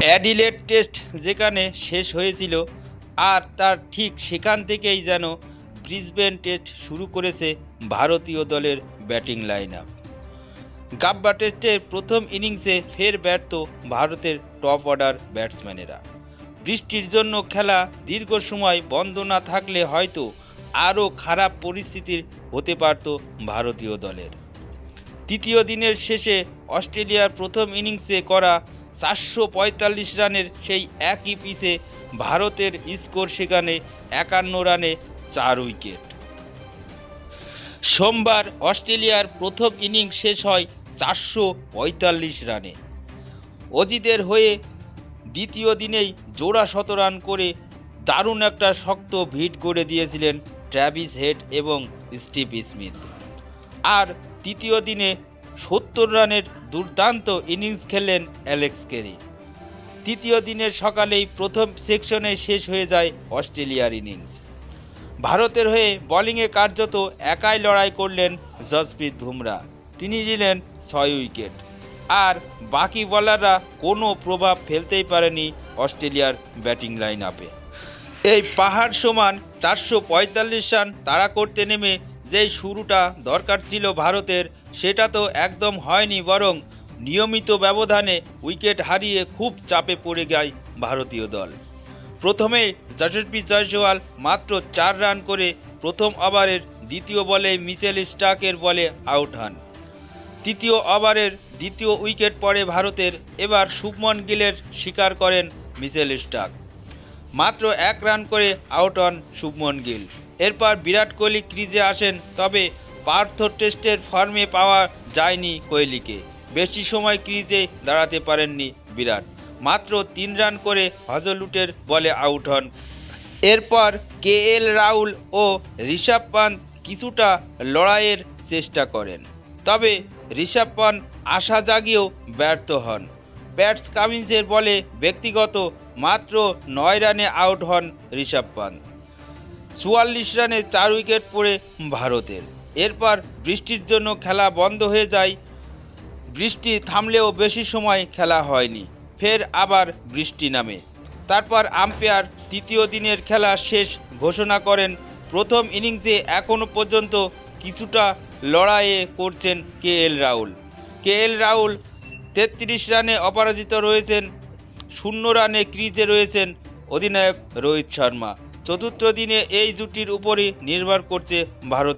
Adelaide test যেখানে শেষ হয়েছিল আর তার ঠিক সেখান থেকেই যেন ব্রিসবেন টেস্ট শুরু করেছে ভারতীয় দলের ব্যাটিং লাইন আপ। গাব্বা টেস্টের প্রথম ইনিংসে ফের ব্যর্থ ভারতের টপ অর্ডার ব্যাটসম্যানেরা। বৃষ্টির জন্য খেলা দীর্ঘ সময় বন্ধ না থাকলে হয়তো আরও খারাপ পরিস্থিতির হতে পারত ভারতীয় দলের। তৃতীয় দিনের শেষে অস্ট্রেলিয়ার প্রথম ইনিংসে করা 445 রানের সেই একই পিচে ভারতের স্কোর সেখানে 51 রানে 4 উইকেট। সোমবার অস্ট্রেলিয়ার প্রথম ইনিংস শেষ হয় 445 রানে। অজিদের হয়ে দ্বিতীয় দিনেই জোড়া শতরান করে দারুণ একটা শক্ত ভিট করে দিয়েছিলেন ট্র্যাভিস হেড এবং স্টিভ স্মিথ। আর তৃতীয় দিনে 70 রানের দুর্দান্ত ইনিংস খেললেন অ্যালেক্স ক্যারি। তৃতীয় দিনের সকালেই প্রথম সেকশনে শেষ হয়ে যায় অস্ট্রেলিয়ার ইনিংস। ভারতের হয়ে বোলিংয়ে কার্যত একাই লড়াই করলেন জসপ্রীত বুমরা, তিনি নিলেন 6 উইকেট। আর বাকি বোলাররা কোনো প্রভাব ফেলতেই পারেনি অস্ট্রেলিয়ার ব্যাটিং লাইন আপে। এই পাহাড় সমান 445 রান তাড়া করতে নেমে যেই শুরুটা দরকার ছিল ভারতের, সেটা তো একদম হয়নি, বরং নিয়মিত ব্যবধানে উইকেট হারিয়ে খুব চাপে পড়ে যায় ভারতীয় দল। প্রথমে যশস্বী জয়সওয়াল মাত্র 4 রান করে প্রথম ওভারের দ্বিতীয় বলে মিচেল স্টার্কের বলে আউট হন। তৃতীয় ওভারের দ্বিতীয় উইকেট পড়ে ভারতের। এবার শুভমন গিলের শিকার করেন মিচেল স্টার্ক, মাত্র 1 রান করে আউট হন শুভমন গিল। এরপর বিরাট কোহলি ক্রিজে আসেন, তবে পার্থ টেস্টের ফর্মে পাওয়া যায়নি কোহলিকে, বেশি সময় ক্রিজে দাঁড়াতে পারেননি বিরাট, মাত্র 3 রান করে হজলুটের বলে আউট হন। এরপর কেএল রাহুল ও ঋষভ পান্ত কিছুটা লড়াইয়ের চেষ্টা করেন, তবে ঋষভ পান্ত আশা জাগিয়েও ব্যর্থ হন। প্যাটস কামিন্সের বলে ব্যক্তিগত মাত্র 9 রানে আউট হন ঋষভ পান্ত। 44 রানে 4 উইকেট পড়ে ভারতের। এরপর বৃষ্টির জন্য খেলা বন্ধ হয়ে যায়। বৃষ্টি থামলেও বেশি সময় খেলা হয়নি, ফের আবার বৃষ্টি নামে। তারপর আম্পায়ার তৃতীয় দিনের খেলা শেষ ঘোষণা করেন। প্রথম ইনিংসে এখনও পর্যন্ত কিছুটা লড়াইয়ে করছেন কেএল রাহুল 33 রানে অপরাজিত রয়েছেন। 0 রানে ক্রিজে রয়েছেন অধিনায়ক রোহিত শর্মা। চতুর্থ দিনে এই জুটির উপরই নির্ভর করছে ভারত।